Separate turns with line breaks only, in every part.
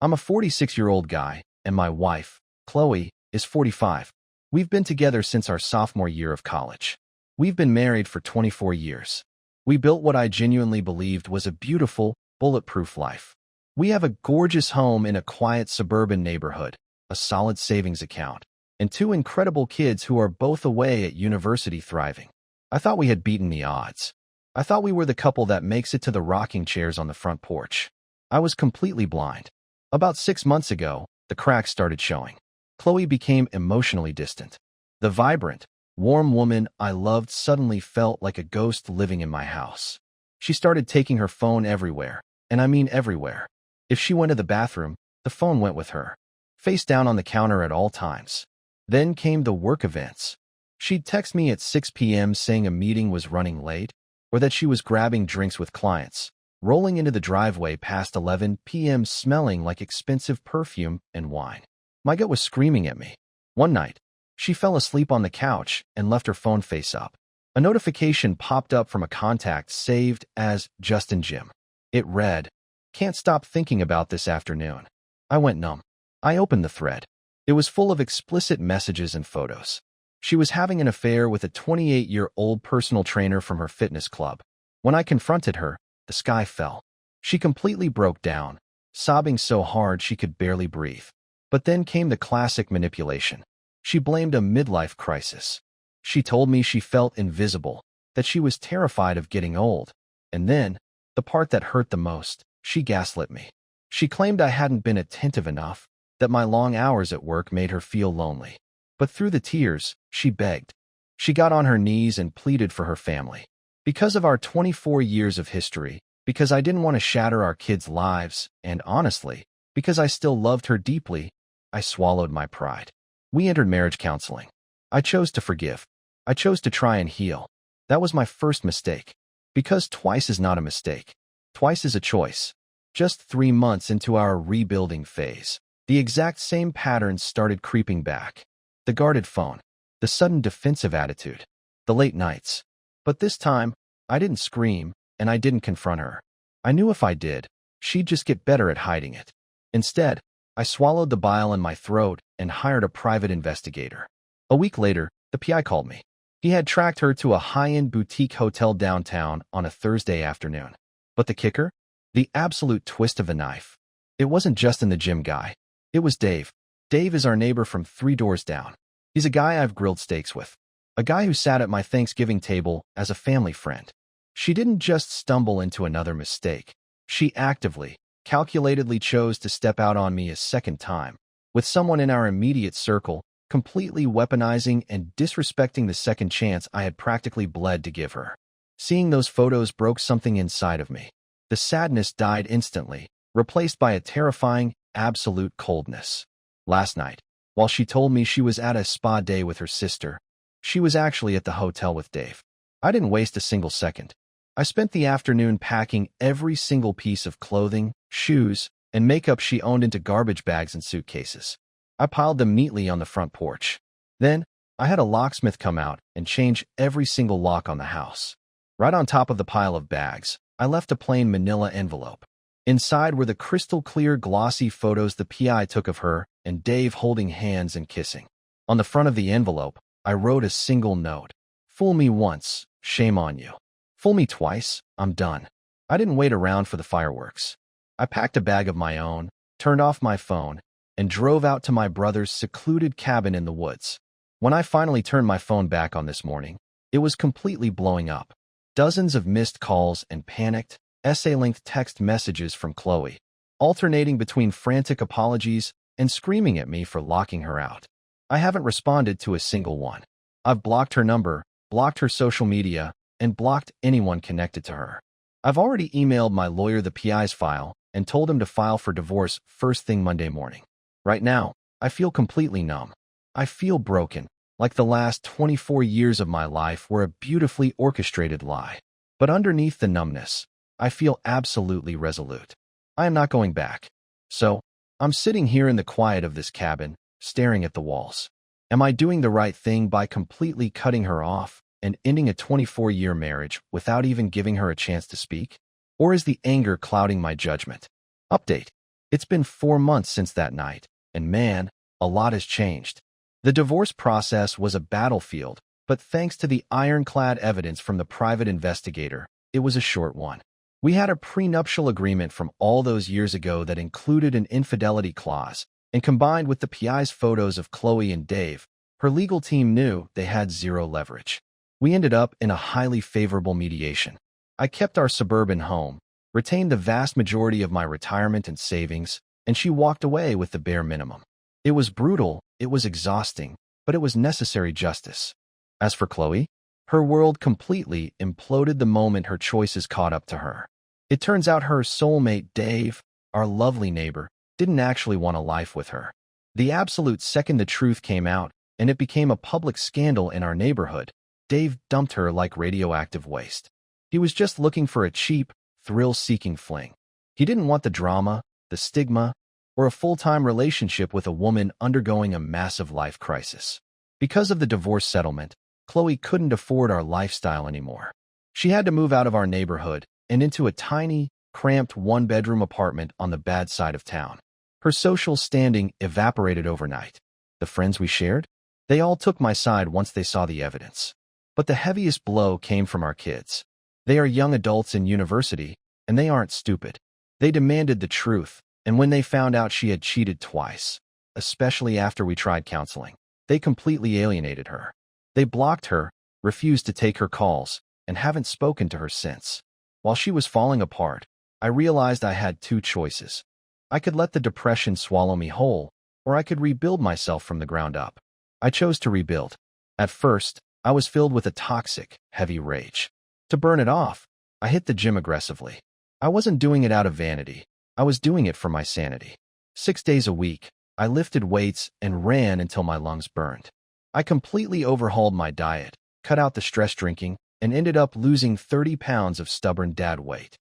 I'm a 46-year-old guy, and my wife, Chloe, is 45. We've been together since our sophomore year of college. We've been married for 24 years. We built what I genuinely believed was a beautiful, bulletproof life. We have a gorgeous home in a quiet suburban neighborhood, a solid savings account, and two incredible kids who are both away at university thriving. I thought we had beaten the odds. I thought we were the couple that makes it to the rocking chairs on the front porch. I was completely blind. About 6 months ago, the cracks started showing. Chloe became emotionally distant. The vibrant, warm woman I loved suddenly felt like a ghost living in my house. She started taking her phone everywhere, and I mean everywhere. If she went to the bathroom, the phone went with her, face down on the counter at all times. Then came the work events. She'd text me at 6 p.m. saying a meeting was running late, or that she was grabbing drinks with clients, rolling into the driveway past 11 p.m. smelling like expensive perfume and wine. My gut was screaming at me. One night, she fell asleep on the couch and left her phone face up. A notification popped up from a contact saved as Justin Jim. It read, "Can't stop thinking about this afternoon." I went numb. I opened the thread. It was full of explicit messages and photos. She was having an affair with a 28-year-old personal trainer from her fitness club. When I confronted her, the sky fell. She completely broke down, sobbing so hard she could barely breathe. But then came the classic manipulation. She blamed a midlife crisis. She told me she felt invisible, that she was terrified of getting old. And then, the part that hurt the most, she gaslit me. She claimed I hadn't been attentive enough, that my long hours at work made her feel lonely. But through the tears, she begged. She got on her knees and pleaded for her family. Because of our 24 years of history, because I didn't want to shatter our kids' lives, and honestly, because I still loved her deeply, I swallowed my pride. We entered marriage counseling. I chose to forgive. I chose to try and heal. That was my first mistake. Because twice is not a mistake. Twice is a choice. Just 3 months into our rebuilding phase, the exact same patterns started creeping back. The guarded phone, the sudden defensive attitude, the late nights. But this time, I didn't scream, and I didn't confront her. I knew if I did, she'd just get better at hiding it. Instead, I swallowed the bile in my throat and hired a private investigator. A week later, the PI called me. He had tracked her to a high-end boutique hotel downtown on a Thursday afternoon. But the kicker? The absolute twist of the knife. It wasn't Justin the gym guy. It was Dave. Dave is our neighbor from 3 doors down. He's a guy I've grilled steaks with. A guy who sat at my Thanksgiving table as a family friend. She didn't just stumble into another mistake. She actively, calculatedly chose to step out on me a second time, with someone in our immediate circle, completely weaponizing and disrespecting the second chance I had practically bled to give her. Seeing those photos broke something inside of me. The sadness died instantly, replaced by a terrifying, absolute coldness. Last night, while she told me she was at a spa day with her sister, she was actually at the hotel with Dave. I didn't waste a single second. I spent the afternoon packing every single piece of clothing, shoes, and makeup she owned into garbage bags and suitcases. I piled them neatly on the front porch. Then, I had a locksmith come out and change every single lock on the house. Right on top of the pile of bags, I left a plain manila envelope. Inside were the crystal-clear, glossy photos the PI took of her and Dave holding hands and kissing. On the front of the envelope, I wrote a single note. "Fool me once, shame on you. Fool me twice, I'm done." I didn't wait around for the fireworks. I packed a bag of my own, turned off my phone, and drove out to my brother's secluded cabin in the woods. When I finally turned my phone back on this morning, it was completely blowing up. Dozens of missed calls and panicked, essay-length text messages from Chloe, alternating between frantic apologies and screaming at me for locking her out. I haven't responded to a single one. I've blocked her number, blocked her social media, and blocked anyone connected to her. I've already emailed my lawyer the PI's file and told him to file for divorce first thing Monday morning. Right now, I feel completely numb. I feel broken, like the last 24 years of my life were a beautifully orchestrated lie. But underneath the numbness, I feel absolutely resolute. I am not going back. So, I'm sitting here in the quiet of this cabin, staring at the walls. Am I doing the right thing by completely cutting her off and ending a 24-year marriage without even giving her a chance to speak? Or is the anger clouding my judgment? Update. It's been 4 months since that night, and man, a lot has changed. The divorce process was a battlefield, but thanks to the ironclad evidence from the private investigator, it was a short one. We had a prenuptial agreement from all those years ago that included an infidelity clause, and combined with the PI's photos of Chloe and Dave, her legal team knew they had zero leverage. We ended up in a highly favorable mediation. I kept our suburban home, retained the vast majority of my retirement and savings, and she walked away with the bare minimum. It was brutal, it was exhausting, but it was necessary justice. As for Chloe, her world completely imploded the moment her choices caught up to her. It turns out her soulmate, Dave, our lovely neighbor, didn't actually want a life with her. The absolute second the truth came out, and it became a public scandal in our neighborhood, Dave dumped her like radioactive waste. He was just looking for a cheap, thrill-seeking fling. He didn't want the drama, the stigma, or a full-time relationship with a woman undergoing a massive life crisis. Because of the divorce settlement, Chloe couldn't afford our lifestyle anymore. She had to move out of our neighborhood and into a tiny, cramped one-bedroom apartment on the bad side of town. Her social standing evaporated overnight. The friends we shared? They all took my side once they saw the evidence. But the heaviest blow came from our kids. They are young adults in university, and they aren't stupid. They demanded the truth, and when they found out she had cheated twice, especially after we tried counseling, they completely alienated her. They blocked her, refused to take her calls, and haven't spoken to her since. While she was falling apart, I realized I had two choices. I could let the depression swallow me whole, or I could rebuild myself from the ground up. I chose to rebuild. At first, I was filled with a toxic, heavy rage. To burn it off, I hit the gym aggressively. I wasn't doing it out of vanity. I was doing it for my sanity. 6 days a week, I lifted weights and ran until my lungs burned. I completely overhauled my diet, cut out the stress drinking, and ended up losing 30 pounds of stubborn dad weight.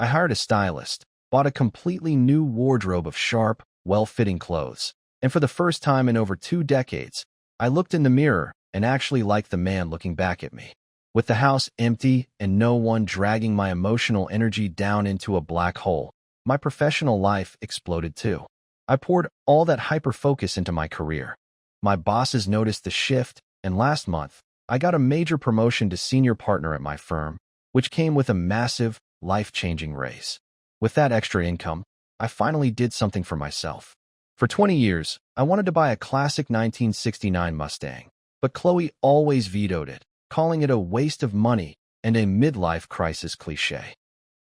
I hired a stylist, bought a completely new wardrobe of sharp, well-fitting clothes, and for the first time in over 2 decades, I looked in the mirror and actually liked the man looking back at me. With the house empty and no one dragging my emotional energy down into a black hole, my professional life exploded too. I poured all that hyper-focus into my career. My bosses noticed the shift, and last month, I got a major promotion to senior partner at my firm, which came with a massive, life-changing raise. With that extra income, I finally did something for myself. For 20 years, I wanted to buy a classic 1969 Mustang, but Chloe always vetoed it, calling it a waste of money and a midlife crisis cliché.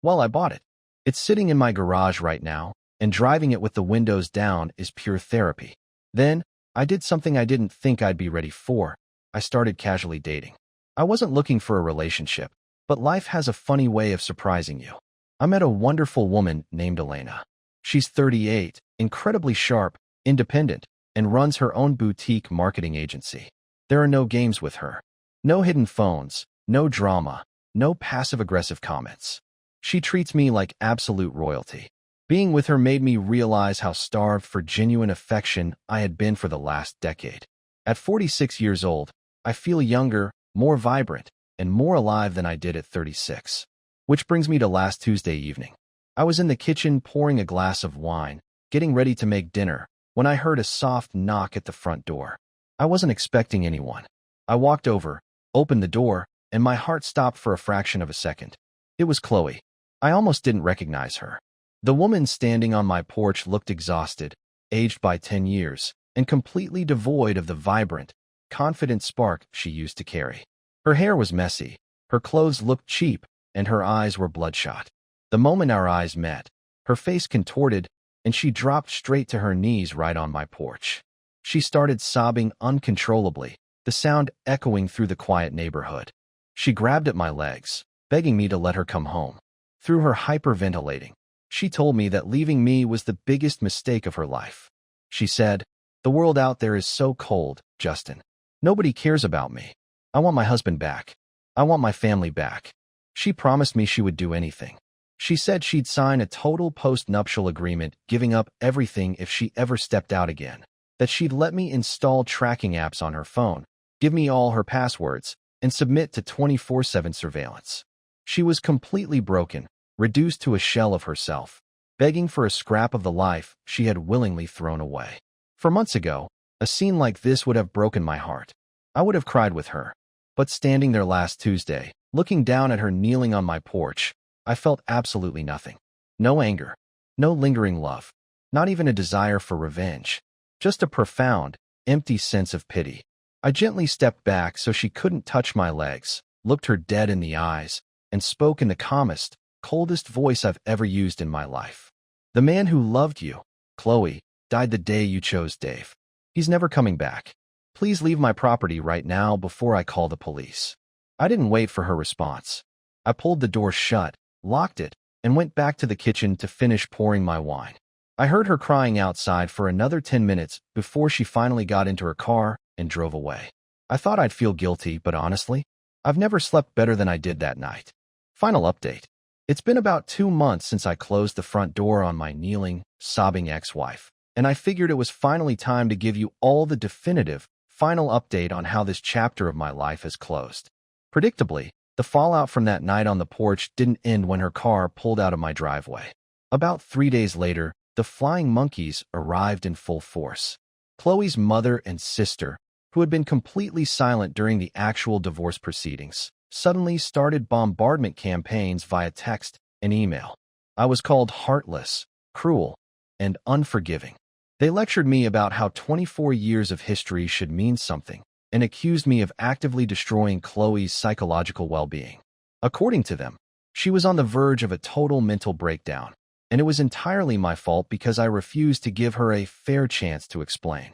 Well, I bought it. It's sitting in my garage right now, and driving it with the windows down is pure therapy. Then, I did something I didn't think I'd be ready for. I started casually dating. I wasn't looking for a relationship, but life has a funny way of surprising you. I met a wonderful woman named Elena. She's 38, incredibly sharp, independent, and runs her own boutique marketing agency. There are no games with her. No hidden phones, no drama, no passive-aggressive comments. She treats me like absolute royalty. Being with her made me realize how starved for genuine affection I had been for the last decade. At 46 years old, I feel younger, more vibrant, and more alive than I did at 36. Which brings me to last Tuesday evening. I was in the kitchen pouring a glass of wine, getting ready to make dinner, when I heard a soft knock at the front door. I wasn't expecting anyone. I walked over, opened the door, and my heart stopped for a fraction of a second. It was Chloe. I almost didn't recognize her. The woman standing on my porch looked exhausted, aged by 10 years, and completely devoid of the vibrant, confident spark she used to carry. Her hair was messy, her clothes looked cheap, and her eyes were bloodshot. The moment our eyes met, her face contorted, and she dropped straight to her knees right on my porch. She started sobbing uncontrollably, the sound echoing through the quiet neighborhood. She grabbed at my legs, begging me to let her come home. Through her hyperventilating, she told me that leaving me was the biggest mistake of her life. She said, "The world out there is so cold, Justin. Nobody cares about me. I want my husband back. I want my family back." She promised me she would do anything. She said she'd sign a total post-nuptial agreement, giving up everything if she ever stepped out again, that she'd let me install tracking apps on her phone, give me all her passwords, and submit to 24/7 surveillance. She was completely broken, reduced to a shell of herself, begging for a scrap of the life she had willingly thrown away. For months ago, a scene like this would have broken my heart. I would have cried with her. But standing there last Tuesday, looking down at her kneeling on my porch, I felt absolutely nothing. No anger, no lingering love, not even a desire for revenge, just a profound, empty sense of pity. I gently stepped back so she couldn't touch my legs, looked her dead in the eyes, and spoke in the calmest, coldest voice I've ever used in my life. The man who loved you, Chloe, died the day you chose Dave. He's never coming back. Please leave my property right now before I call the police. I didn't wait for her response. I pulled the door shut, locked it, and went back to the kitchen to finish pouring my wine. I heard her crying outside for another 10 minutes before she finally got into her car and drove away. I thought I'd feel guilty, but honestly, I've never slept better than I did that night. Final update. It's been about 2 months since I closed the front door on my kneeling, sobbing ex-wife, and I figured it was finally time to give you all the definitive, final update on how this chapter of my life has closed. Predictably, the fallout from that night on the porch didn't end when her car pulled out of my driveway. About 3 days later, the flying monkeys arrived in full force. Chloe's mother and sister, who had been completely silent during the actual divorce proceedings, suddenly started bombardment campaigns via text and email. I was called heartless, cruel, and unforgiving. They lectured me about how 24 years of history should mean something, and accused me of actively destroying Chloe's psychological well-being. According to them, she was on the verge of a total mental breakdown, and it was entirely my fault because I refused to give her a fair chance to explain.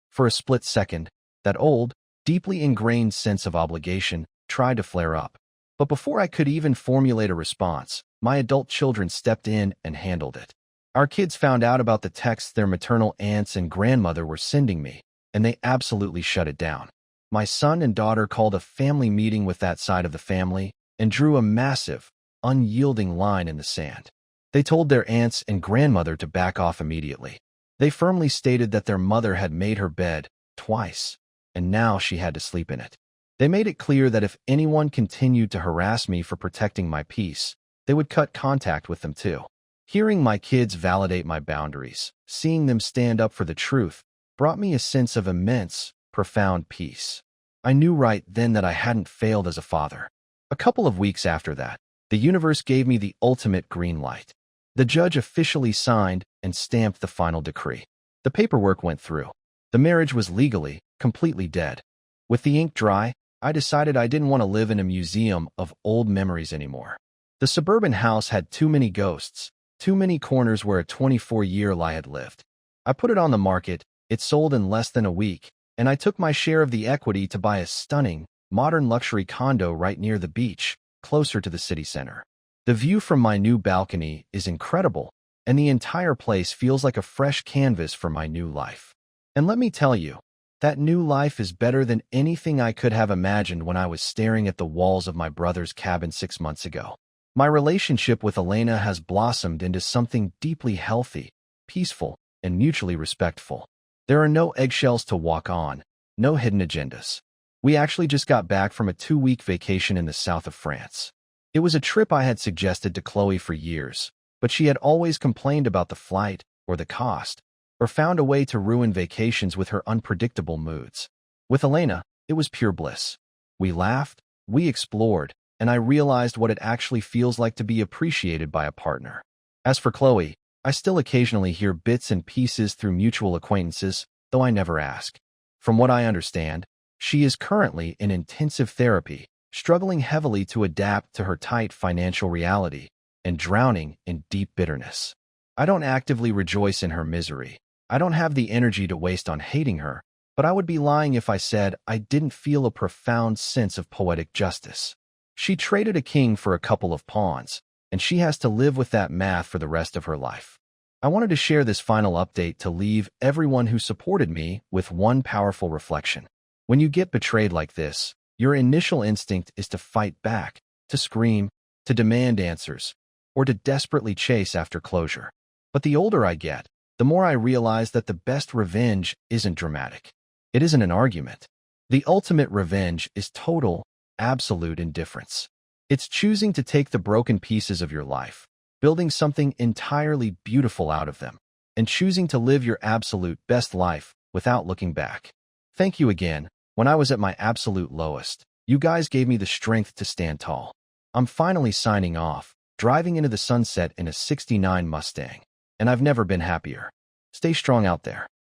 For a split second, that old, deeply ingrained sense of obligation tried to flare up. But before I could even formulate a response, my adult children stepped in and handled it. Our kids found out about the texts their maternal aunts and grandmother were sending me, and they absolutely shut it down. My son and daughter called a family meeting with that side of the family and drew a massive, unyielding line in the sand. They told their aunts and grandmother to back off immediately. They firmly stated that their mother had made her bed twice, and now she had to sleep in it. They made it clear that if anyone continued to harass me for protecting my peace, they would cut contact with them too. Hearing my kids validate my boundaries, seeing them stand up for the truth, brought me a sense of immense, profound peace. I knew right then that I hadn't failed as a father. A couple of weeks after that, the universe gave me the ultimate green light. The judge officially signed and stamped the final decree. The paperwork went through. The marriage was legally, completely dead. With the ink dry, I decided I didn't want to live in a museum of old memories anymore. The suburban house had too many ghosts, too many corners where a 24-year lie had lived. I put it on the market, it sold in less than a week, and I took my share of the equity to buy a stunning, modern luxury condo right near the beach, closer to the city center. The view from my new balcony is incredible, and the entire place feels like a fresh canvas for my new life. And let me tell you, that new life is better than anything I could have imagined when I was staring at the walls of my brother's cabin 6 months ago. My relationship with Elena has blossomed into something deeply healthy, peaceful, and mutually respectful. There are no eggshells to walk on, no hidden agendas. We actually just got back from a 2-week vacation in the south of France. It was a trip I had suggested to Chloe for years, but she had always complained about the flight or the cost, or found a way to ruin vacations with her unpredictable moods. With Elena, it was pure bliss. We laughed, we explored, and I realized what it actually feels like to be appreciated by a partner. As for Chloe, I still occasionally hear bits and pieces through mutual acquaintances, though I never ask. From what I understand, she is currently in intensive therapy, struggling heavily to adapt to her tight financial reality, and drowning in deep bitterness. I don't actively rejoice in her misery. I don't have the energy to waste on hating her, but I would be lying if I said I didn't feel a profound sense of poetic justice. She traded a king for a couple of pawns, and she has to live with that math for the rest of her life. I wanted to share this final update to leave everyone who supported me with one powerful reflection. When you get betrayed like this, your initial instinct is to fight back, to scream, to demand answers, or to desperately chase after closure. But the older I get, the more I realize that the best revenge isn't dramatic. It isn't an argument. The ultimate revenge is total, absolute indifference. It's choosing to take the broken pieces of your life, building something entirely beautiful out of them, and choosing to live your absolute best life without looking back. Thank you again. When I was at my absolute lowest, you guys gave me the strength to stand tall. I'm finally signing off, driving into the sunset in a '69 Mustang, and I've never been happier. Stay strong out there.